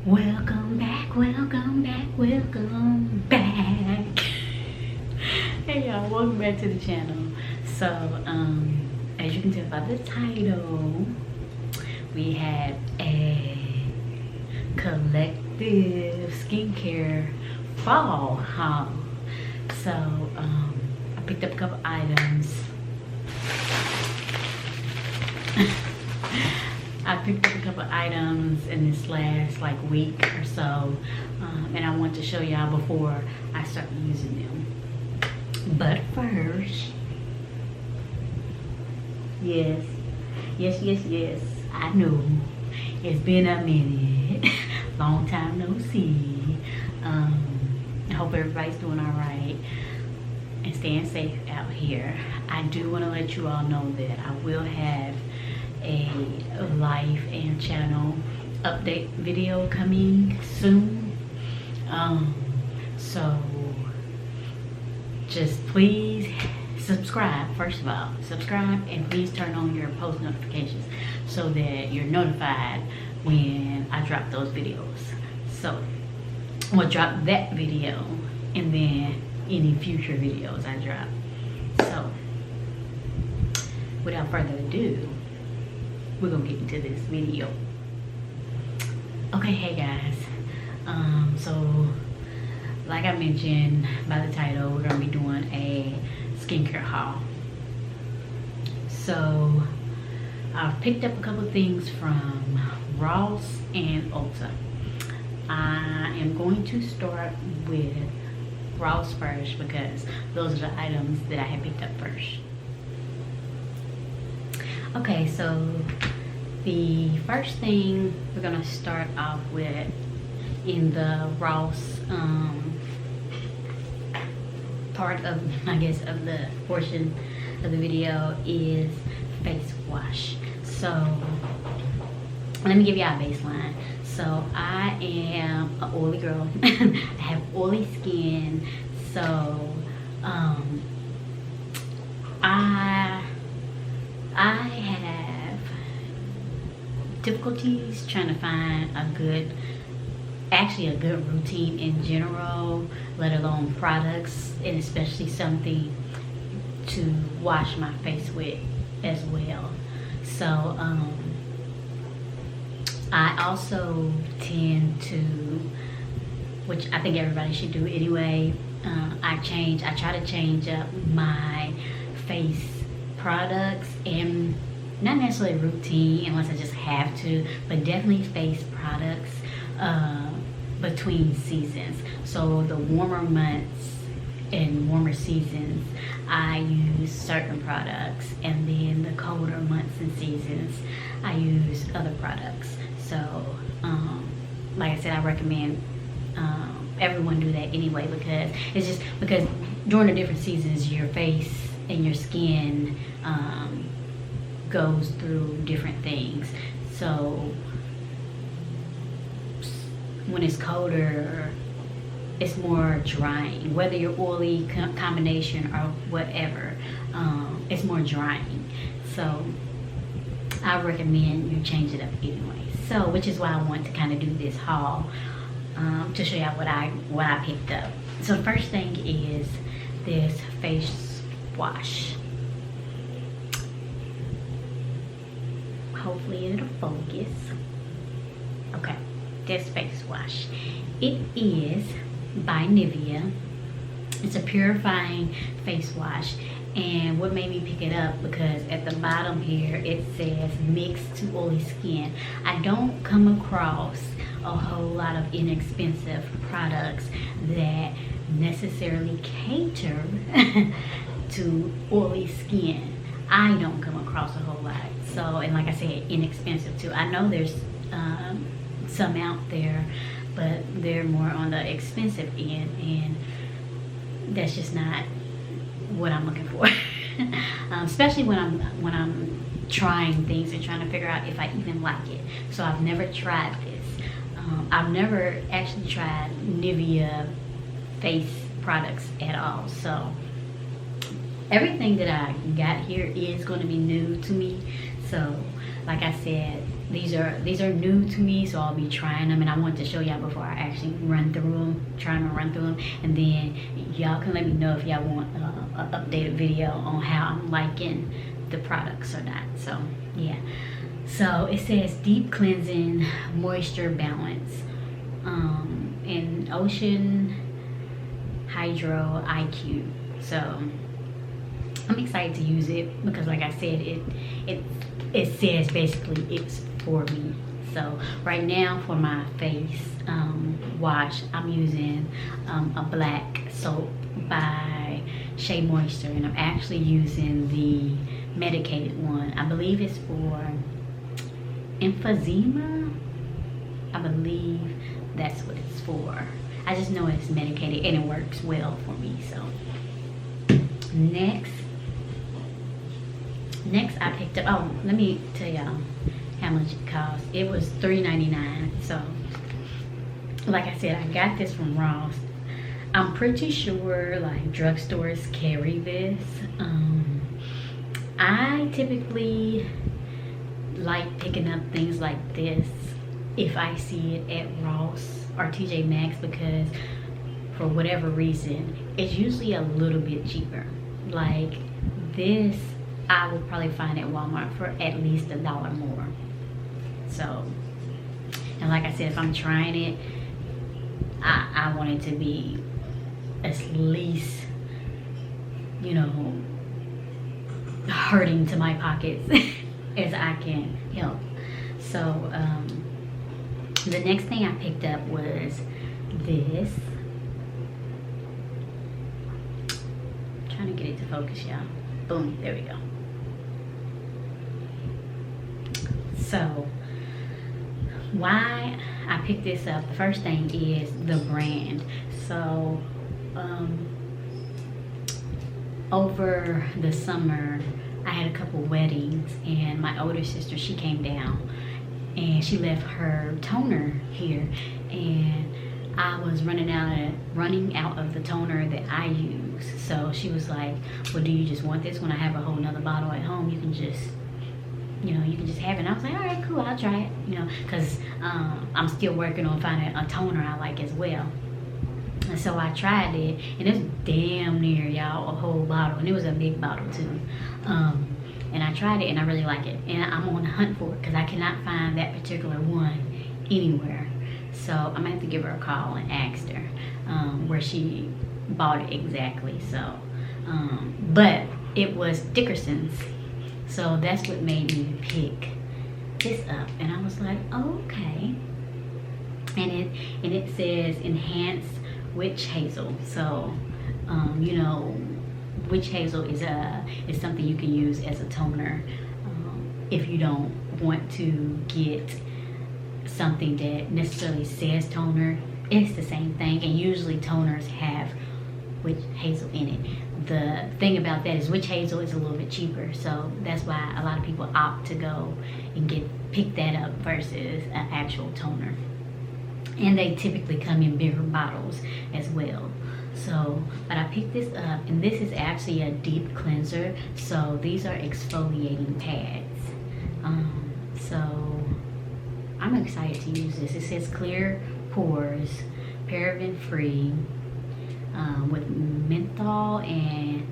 Welcome back, welcome back, welcome back. Hey y'all, welcome back to the channel. So, as you can tell by the title, we have a collective skincare fall haul. So, I picked up a couple items. I picked up a couple items in this last week or so, and I want to show y'all before I start using them. But first, yes, I know it's been a minute, long time no see. I hope everybody's doing all right and staying safe out here. I do want to let you all know that I will have a life and channel update video coming soon. So just please subscribe. First of all, subscribe, and please turn on your post notifications so that you're notified when I drop those videos. So we'll drop that video and then any future videos I drop. So without further ado, we're gonna get into this video. Okay, hey guys, so like I mentioned by the title, we're gonna be doing a skincare haul. So I've picked up a couple things from Ross and Ulta. I am going to start with Ross first because those are the items that I had picked up first. Okay, so the first thing we're gonna start off with in the Ross part of, I guess, of the portion of the video is face wash. So let me give you a baseline. So I am an oily girl. I have oily skin, so I have difficulties trying to find a good routine in general, let alone products, and especially something to wash my face with as well. So I also tend to, which I think everybody should do anyway, I try to change up my face products, and not necessarily routine unless I just have to, but definitely face products between seasons. So the warmer months and warmer seasons, I use certain products, and then the colder months and seasons, I use other products. So like I said, I recommend everyone do that anyway, because it's just because during the different seasons, your face and your skin goes through different things. So when it's colder, it's more drying, whether you're oily combination or whatever, it's more drying. So I recommend you change it up anyway. So which is why I want to kind of do this haul, to show you what I picked up. So the first thing is this face wash. Hopefully it'll focus. Okay, this face wash. It is by Nivea. It's a purifying face wash. And what made me pick it up, because at the bottom here it says mixed to oily skin. I don't come across a whole lot of inexpensive products that necessarily cater to oily skin. I don't come across a whole lot. So, and like I said, inexpensive too. I know there's some out there, but they're more on the expensive end, and that's just not what I'm looking for. Especially when I'm trying things and trying to figure out if I even like it. So I've never tried this. I've never actually tried Nivea face products at all. So everything that I got here is going to be new to me. So like I said, these are new to me, so I'll be trying them, and I want to show y'all before I actually run through them, and then y'all can let me know if y'all want an updated video on how I'm liking the products or not. So yeah, so it says deep cleansing moisture balance, and Ocean Hydro IQ. So I'm excited to use it because, like I said, it says basically it's for me. So right now for my face wash, I'm using a black soap by Shea Moisture, and I'm actually using the medicated one. I believe it's for emphysema. I believe that's what it's for. I just know it's medicated and it works well for me. So next I picked up, oh, let me tell y'all how much it cost. It was $3.99. So like I said, I got this from Ross. I'm pretty sure like drugstores carry this. I typically like picking up things like this if I see it at Ross or TJ Maxx, because for whatever reason it's usually a little bit cheaper. Like this I would probably find at Walmart for at least $1 more. So, and like I said, if I'm trying it, I want it to be at least, you know, hurting to my pockets as I can help. So the next thing I picked up was this. I'm trying to get it to focus, y'all. Boom, there we go. So why I picked this up, the first thing is the brand. So over the summer I had a couple weddings, and my older sister, she came down and she left her toner here, and I was running out of the toner that I use. So she was like, well, do you just want this when I have a whole nother bottle at home? You can just, you know, you can just have it. And I was like, all right, cool, I'll try it, you know, because I'm still working on finding a toner I like as well. And so I tried it, and it's damn near, y'all, a whole bottle, and it was a big bottle too. And I tried it, and I really like it, and I'm on the hunt for it because I cannot find that particular one anywhere. So I'm gonna have to give her a call and ask her where she bought it exactly. So but it was Dickerson's, so that's what made me pick this up. And I was like, oh, okay. And it says enhanced witch hazel. So you know, witch hazel is something you can use as a toner if you don't want to get something that necessarily says toner. It's the same thing, and usually toners have witch hazel in it. The thing about that is witch hazel is a little bit cheaper, so that's why a lot of people opt to go and pick that up versus an actual toner. And they typically come in bigger bottles as well. So, but I picked this up, and this is actually a deep cleanser. So these are exfoliating pads. So I'm excited to use this. It says clear pores, paraben free, with menthol and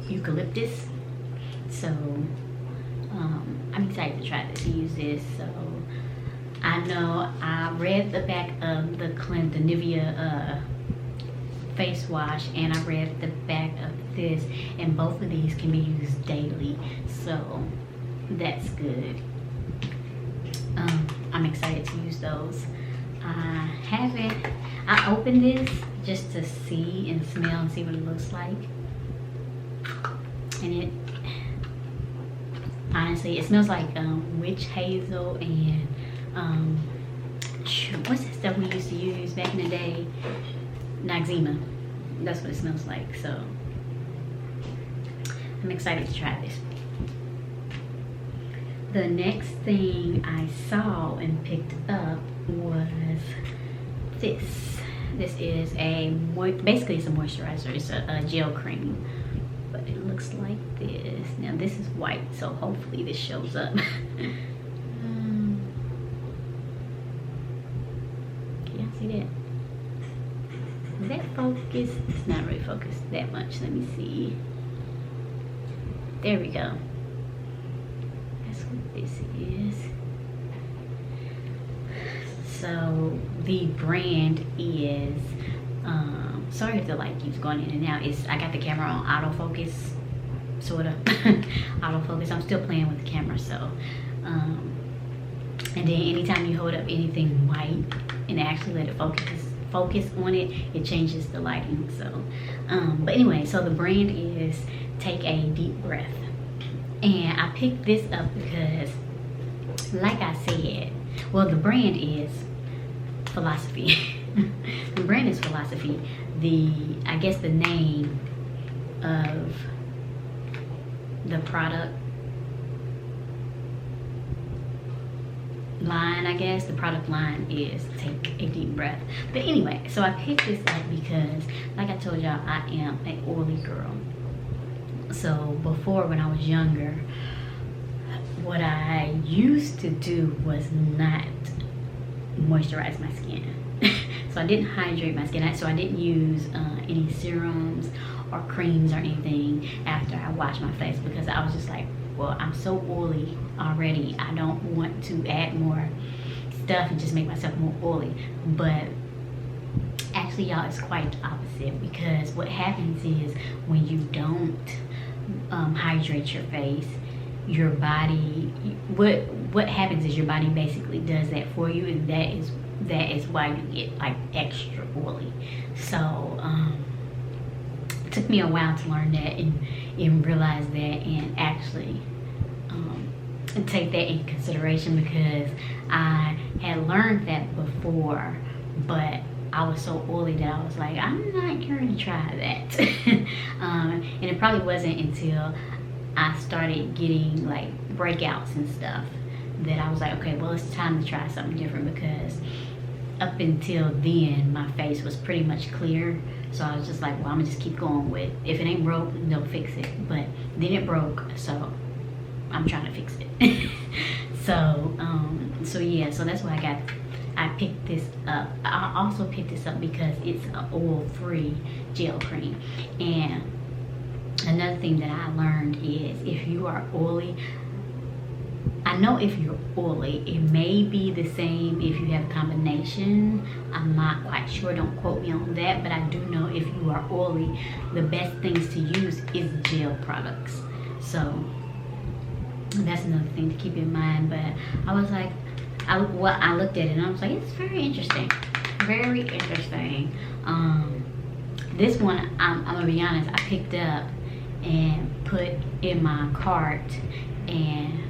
eucalyptus. So I'm excited to try this and use this. So I know I read the back of the Nivea face wash, and I read the back of this, and both of these can be used daily, so that's good. I'm excited to use those. I opened this just to see and smell and see what it looks like, and it honestly, it smells like witch hazel and what's that stuff we used to use back in the day? Noxzema. That's what it smells like. So I'm excited to try this. The next thing I saw and picked up was this. This is basically it's a moisturizer. It's a gel cream, but it looks like this. Now this is white, so hopefully this shows up. Can y'all see that? Is that focused? It's not really focused that much. Let me see. There we go. That's what this is. So the brand is, sorry if the light keeps going in and out. I got the camera on autofocus, sort of. Autofocus. I'm still playing with the camera, so. And then anytime you hold up anything white and actually let it focus on it, it changes the lighting. So, but anyway, so the brand is Take a Deep Breath. And I picked this up because, like I said, well, the brand is Philosophy. The brand is Philosophy. I guess the name of the product line, I guess, the product line is Take a Deep Breath. But anyway, so I picked this up because, like I told y'all, I am an oily girl. So before, when I was younger, what I used to do was not moisturize my skin. So I didn't hydrate my skin. So I didn't use any serums or creams or anything after I washed my face, because I was just like, well, I'm so oily already. I don't want to add more stuff and just make myself more oily. But actually, y'all, it's quite the opposite, because what happens is when you don't hydrate your face, your body, what happens is your body basically does that for you, and that is why you get like extra oily. So it took me a while to learn that and realize that, and actually take that in consideration, because I had learned that before, but I was so oily that I was like, I'm not going to try that. And it probably wasn't until I started getting like breakouts and stuff that I was like, okay, well, it's time to try something different, because up until then my face was pretty much clear. So I was just like, well, I'm gonna just keep going with, if it ain't broke, they'll fix it. But then it broke, so I'm trying to fix it. So yeah, so that's why I picked this up. I also picked this up because it's an oil-free gel cream. And another thing that I learned is, if you are oily, I know if you're oily, it may be the same if you have a combination. I'm not quite sure, don't quote me on that, but I do know if you are oily, the best things to use is gel products. So that's another thing to keep in mind. But I was like, I looked at it and I was like, it's very interesting, very interesting. This one, I'm gonna be honest, I picked up and put in my cart, and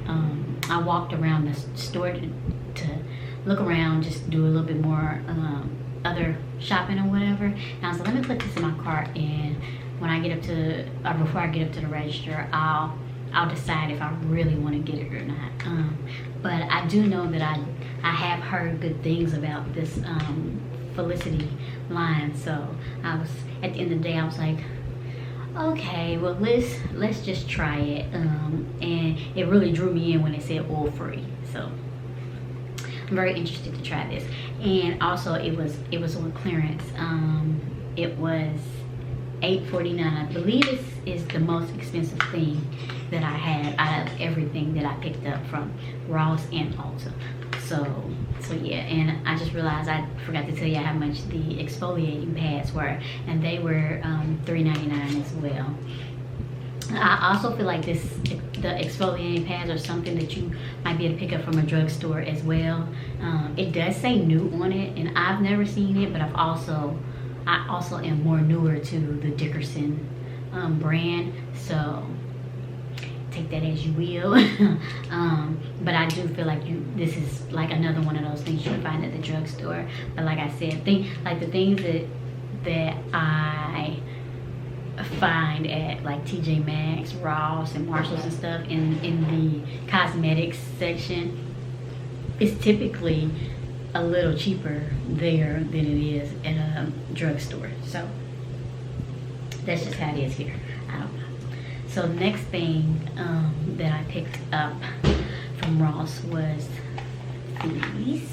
I walked around the store to look around, just do a little bit more other shopping or whatever. And I was like, let me put this in my cart, and when I get up to, or before I get up to the register, I'll decide if I really want to get it or not. But I do know that I have heard good things about this Felicity line. So I was, at the end of the day, I was like, okay, well, let's just try it. And it really drew me in when it said oil free. So I'm very interested to try this. And also, it was on clearance. It was $8.49. I believe this is the most expensive thing that I had out of everything that I picked up from Ross and Ulta. So yeah, and I just realized I forgot to tell you how much the exfoliating pads were, and they were $3.99 as well. I also feel like the exfoliating pads are something that you might be able to pick up from a drugstore as well. It does say new on it, and I've never seen it, but I also am more newer to the Dickerson brand, so take that as you will. But I do feel like this is like another one of those things you can find at the drugstore. But like I said, the things that I find at like TJ Maxx, Ross, and Marshalls and stuff in the cosmetics section is typically a little cheaper there than it is at a drugstore. So that's just how it is here. I don't know. So the next thing that I picked up from Ross was these.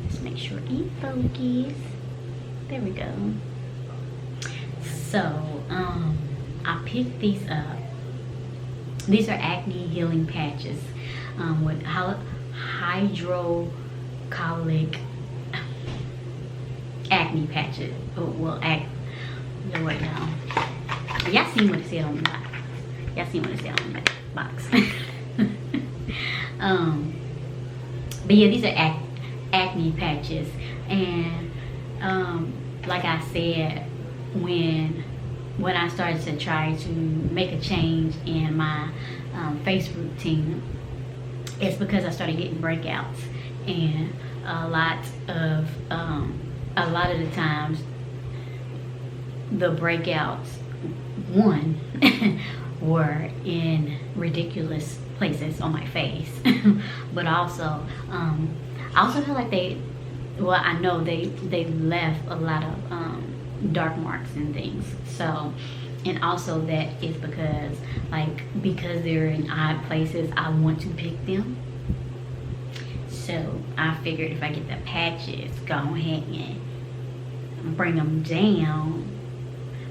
Let's make sure it focus. There we go. So I picked these up. These are acne healing patches with hydrocolloid acne patches. Oh, well, no, wait, no. Y'all seen what it said on the box. Y'all seen what it said on the box. But yeah, these are acne patches. And like I said, when I started to try to make a change in my face routine, it's because I started getting breakouts, and a lot of the times the breakouts, one, were in ridiculous places on my face, but also I also feel like I know they left a lot of dark marks and things. So, and also that is because they're in odd places, I want to pick them. So I figured if I get the patches, go ahead and bring them down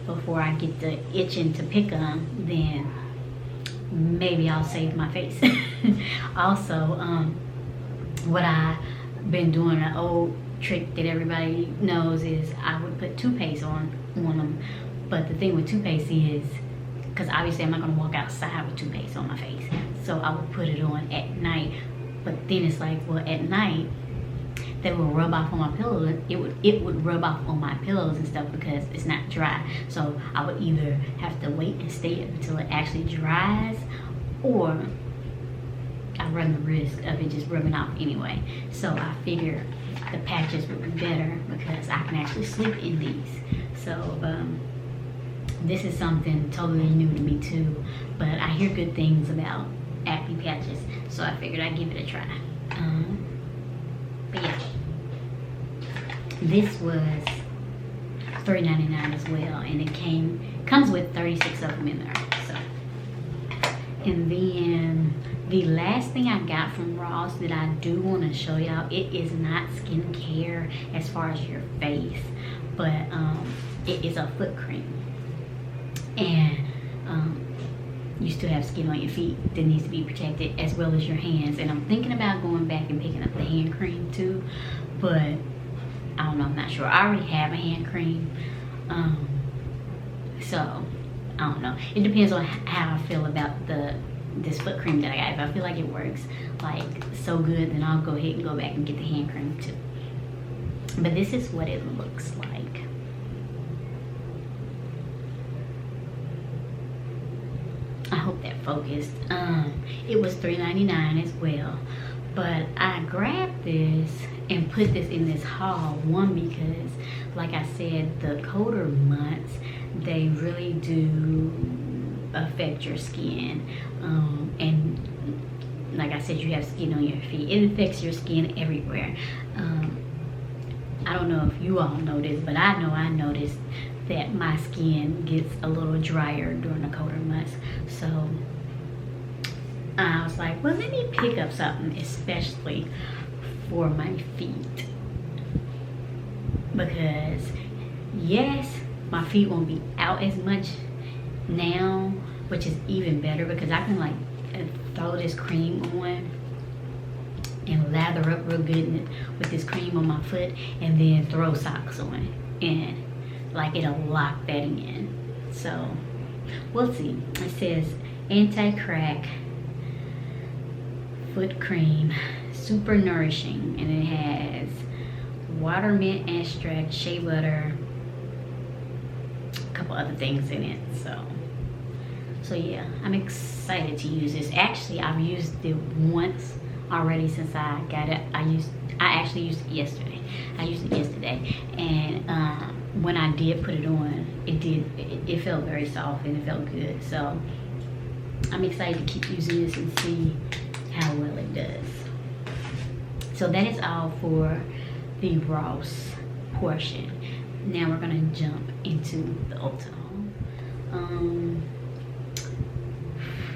before I get the itching to pick them, then maybe I'll save my face. Also, what I've been doing, an old trick that everybody knows, is I would put toothpaste on them. But the thing with toothpaste is, because obviously I'm not going to walk outside with toothpaste on my face, so I would put it on at night. But then it's like, well, at night they will rub off on my pillow. It would rub off on my pillows and stuff because it's not dry. So I would either have to wait and stay until it actually dries, or I run the risk of it just rubbing off anyway. So I figure the patches would be better because I can actually sleep in these. So this is something totally new to me too, but I hear good things about acne patches, so I figured I'd give it a try. But yeah, this was $3.99 as well, and it comes with 36 of them in there. So, and then the last thing I got from Ross that I do want to show y'all, it is not skincare as far as your face, but it is a foot cream. And you still have skin on your feet that needs to be protected, as well as your hands. And I'm thinking about going back and picking up the hand cream too, but I don't know, I'm not sure. I already have a hand cream, so I don't know. It depends on how I feel about this foot cream that I got. If I feel like it works like so good, then I'll go ahead and go back and get the hand cream too. But this is what it looks like. I hope that focused. It was $3.99 as well, but I grabbed this and put this in this haul. One, because like I said, the colder months, they really do affect your skin, and like I said, you have skin on your feet. It affects your skin everywhere. I don't know if you all noticed, but I know I noticed that my skin gets a little drier during the colder months. So I was like, well, let me pick up something especially for my feet, because yes, my feet won't be out as much now, which is even better because I can like throw this cream on and lather up real good with this cream on my foot, and then throw socks on, and like it'll lock that in. So we'll see. It says anti-crack foot cream, super nourishing, and it has water, mint extract, shea butter, a couple other things in it. So yeah, I'm excited to use this. Actually, I've used it once already since I got it. I actually used it yesterday. And when I did put it on, it felt very soft and it felt good. So I'm excited to keep using this and see how well it does. So that is all for the Ross portion. Now we're gonna jump into the Ulta.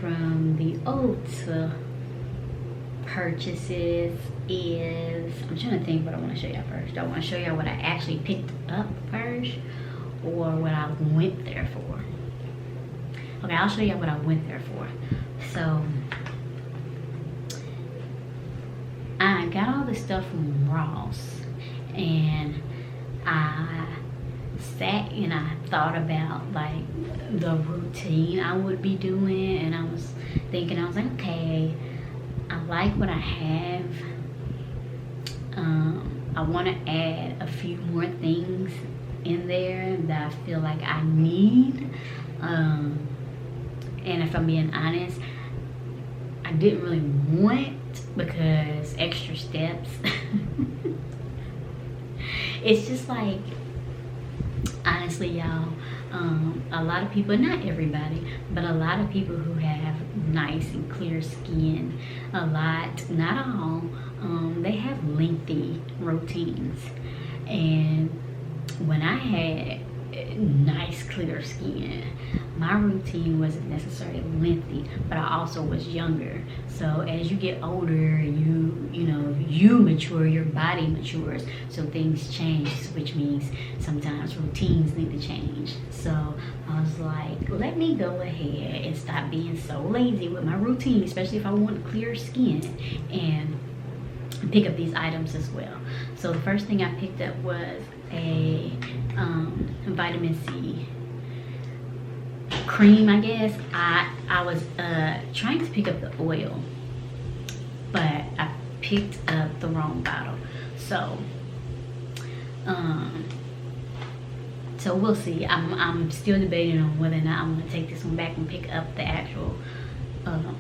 From from the Ulta purchases is, I'm trying to think what I want to show y'all first. Do I want to show y'all what I actually picked up first or what I went there for? Okay, I'll show y'all what I went there for. So I got all this stuff from Ross, and I sat and I thought about like the routine I would be doing, and I was thinking, I was like, okay, I like what I have. I want to add a few more things in there that I feel like I need. And if I'm being honest, I didn't really want, because extra steps. It's just like, honestly, y'all, a lot of people, not everybody, but a lot of people who have nice and clear skin, a lot, not all, they have lengthy routines. And when I had nice clear skin, my routine wasn't necessarily lengthy, but I also was younger. So as you get older, you mature, your body matures, so things change, which means sometimes routines need to change. So I was like, let me go ahead and stop being so lazy with my routine, especially if I want clear skin, and pick up these items as well. So the first thing I picked up was a vitamin C cream, I guess. I was trying to pick up the oil, but I picked up the wrong bottle. So so we'll see. I'm still debating on whether or not I'm gonna take this one back and pick up the actual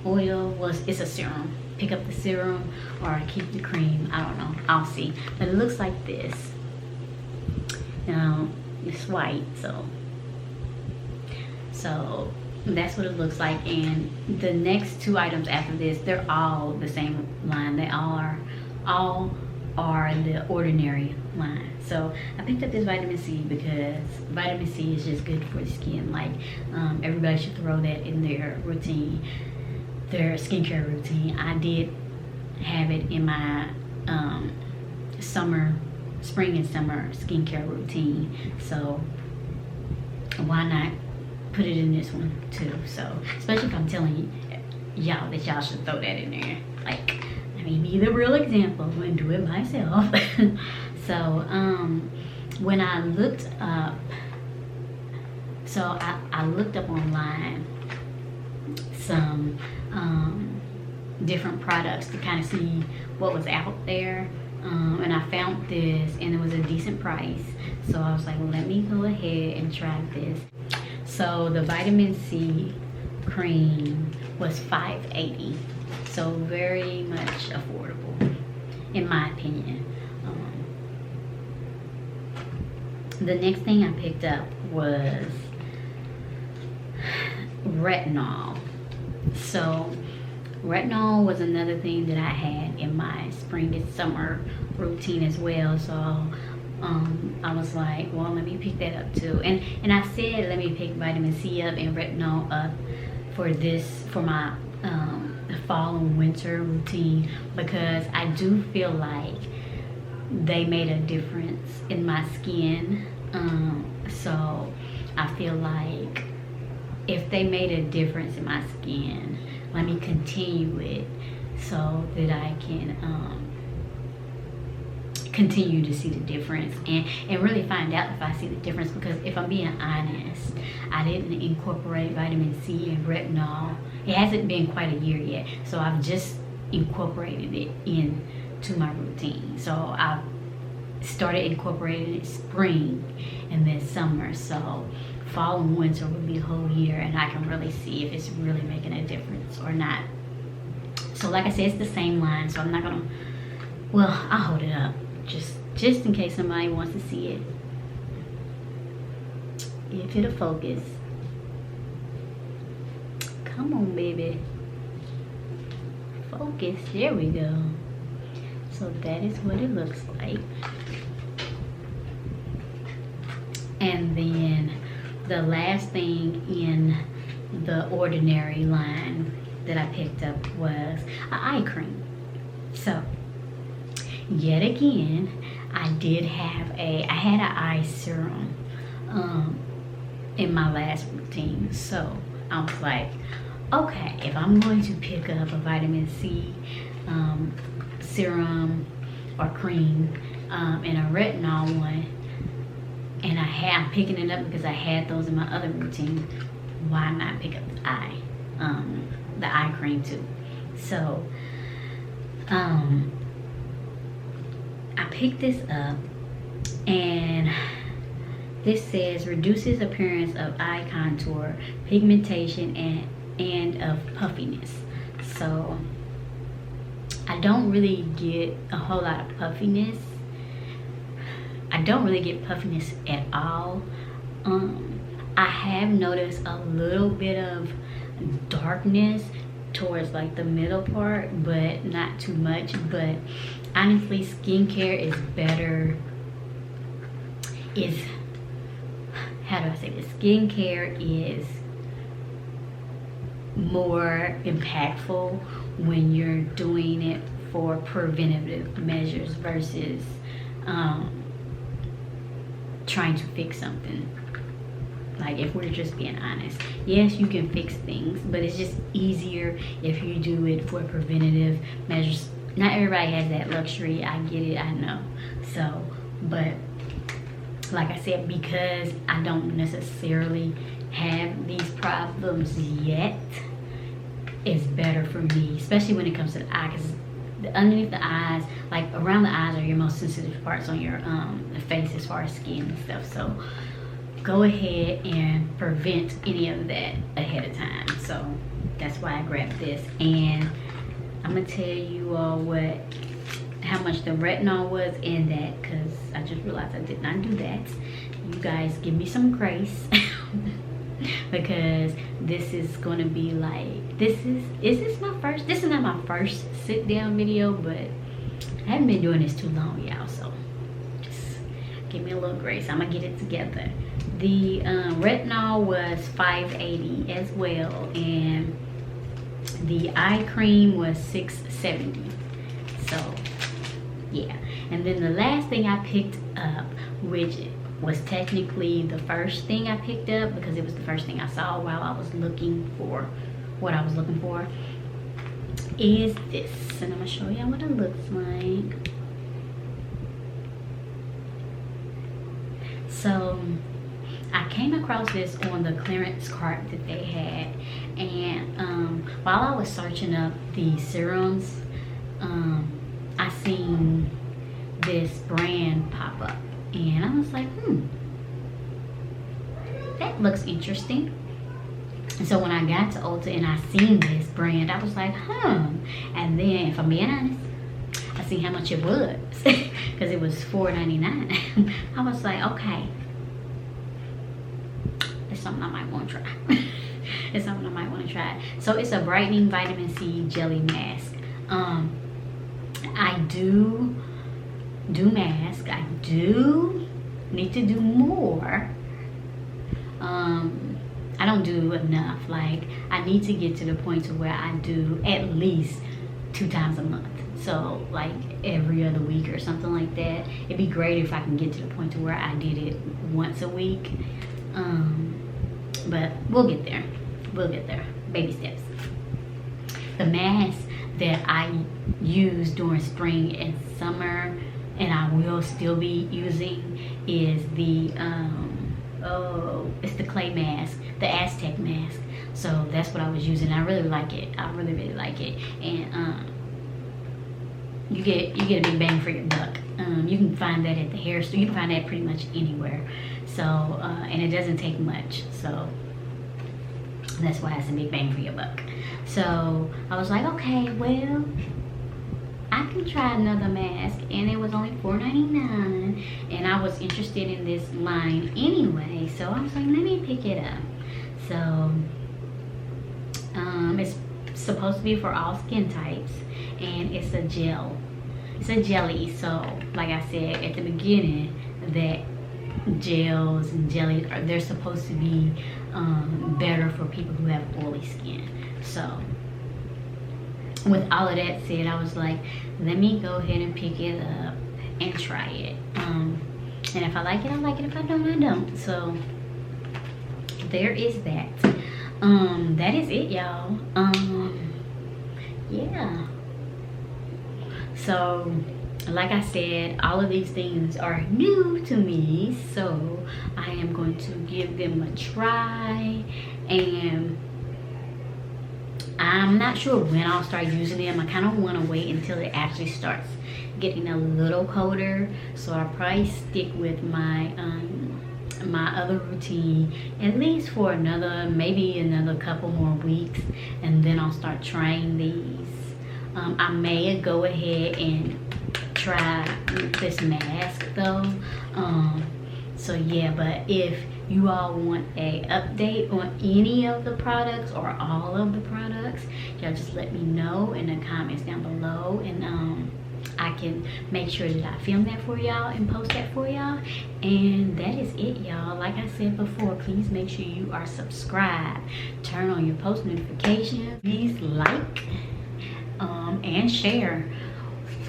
oil. Well, it's a serum. Pick up the serum or keep the cream. I don't know. I'll see. But it looks like this. It's white, so that's what it looks like. And the next two items after this, they're all the same line. They all are the ordinary line. So I picked up this vitamin C because vitamin C is just good for the skin. Like, everybody should throw that in their routine, their skincare routine. I did have it in my spring and summer skincare routine, so why not put it in this one too? So especially if I'm telling y'all that y'all should throw that in there, like, let me be the real example and do it myself. So when I looked up, I looked up online some different products to kind of see what was out there. And I found this, and it was a decent price. So I was like, well, let me go ahead and try this. So the vitamin C cream was $5.80. So very much affordable, in my opinion. The next thing I picked up was retinol. So retinol was another thing that I had in my spring and summer routine as well. So I was like, well, let me pick that up too. And I said, let me pick vitamin C up and retinol up for my fall and winter routine, because I do feel like they made a difference in my skin. So I feel like if they made a difference in my skin, let me continue it so that I can continue to see the difference and really find out if I see the difference. Because if I'm being honest, I didn't incorporate vitamin C and retinol. It hasn't been quite a year yet, so I've just incorporated it into my routine. So I started incorporating it spring and then summer. So fall and winter would be a whole year, and I can really see if it's really making a difference or not. So like I said, it's the same line, so I'm not gonna, well, I'll hold it up just in case somebody wants to see it. If it'll focus. Come on, baby. Focus. There we go. So that is what it looks like. And then the last thing in the Ordinary line that I picked up was an eye cream. So yet again, I had an eye serum in my last routine. So I was like, okay, if I'm going to pick up a vitamin C serum or cream and a retinol one, and I'm picking it up because I had those in my other routine, why not pick up the eye cream too? So I picked this up, and this says reduces appearance of eye contour, pigmentation, and of puffiness. So I don't really get a whole lot of puffiness. I don't really get puffiness at all. I have noticed a little bit of darkness towards like the middle part, but not too much. But honestly, skincare is better. How do I say this? Skincare is more impactful when you're doing it for preventative measures versus trying to fix something. Like, if we're just being honest, yes, you can fix things, but it's just easier if you do it for preventative measures. Not everybody has that luxury. I get it, I know. So, but like I said, because I don't necessarily have these problems yet, it's better for me, especially when it comes to the eye, because underneath the eyes, like around the eyes, are your most sensitive parts on your face as far as skin and stuff. So go ahead and prevent any of that ahead of time. So that's why I grabbed this, and I'm gonna tell you all how much the retinol was in that, because I just realized I did not do that. You guys give me some grace because this is going to be like, this is not my first sit down video, but I haven't been doing this too long, y'all, so just give me a little grace. I'm gonna get it together. The retinol was $5.80 as well, and the eye cream was $6.70. So yeah, and then the last thing I picked up, which was technically the first thing I picked up because it was the first thing I saw while I was looking for what I was looking for, is this, and I'm gonna show y'all what it looks like. So I came across this on the clearance cart that they had, and while I was searching up the serums, I seen this brand pop up, and I was like, that looks interesting. And so when I got to Ulta and I seen this brand, I was like, and then, if I'm being honest, I seen how much it was because it was $4.99. I was like, okay, it's something I might want to try. It's something I might want to try. So it's a brightening vitamin C jelly mask. I do mask. I do need to do more. I don't do enough. Like, I need to get to the point to where I do at least 2 times a month. So like every other week or something like that. It'd be great if I can get to the point to where I did it once a week. But we'll get there. We'll get there. Baby steps. The mask that I use during spring and summer, and I will still be using, is the it's the clay mask, the Aztec mask. So that's what I was using. I really like it. I really like it. And you get a big bang for your buck. You can find that at the hair store. You can find that pretty much anywhere. So and it doesn't take much. So that's why it's a big bang for your buck. So I was like, okay, well, I can try another mask, and it was only $4.99, and I was interested in this line anyway, so I was like, let me pick it up. So it's supposed to be for all skin types, and it's a gel. It's a jelly. So like I said at the beginning, that gels and jellies they're supposed to be better for people who have oily skin. So with all of that said, I was like, let me go ahead and pick it up and try it. And if I like it, I like it. If I don't, I don't. So there is that. That is it, y'all. Yeah. So like I said, all of these things are new to me, so I am going to give them a try, and I'm not sure when I'll start using them. I kind of want to wait until it actually starts getting a little colder, so I'll probably stick with my my other routine at least for maybe another couple more weeks, and then I'll start trying these. I may go ahead and try this mask though. So yeah, but if you all want a update on any of the products or all of the products, y'all just let me know in the comments down below, and I can make sure that I film that for y'all and post that for y'all. And that is it, y'all. Like I said before, please make sure you are subscribed, turn on your post notifications, please like and share.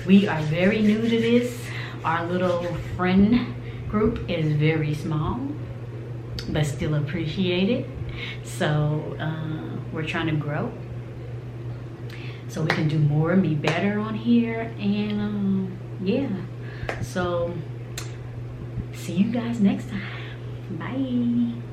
We are very new to this. Our little friend group is very small, but still appreciated. So we're trying to grow so we can do more and be better on here. And yeah, so see you guys next time. Bye.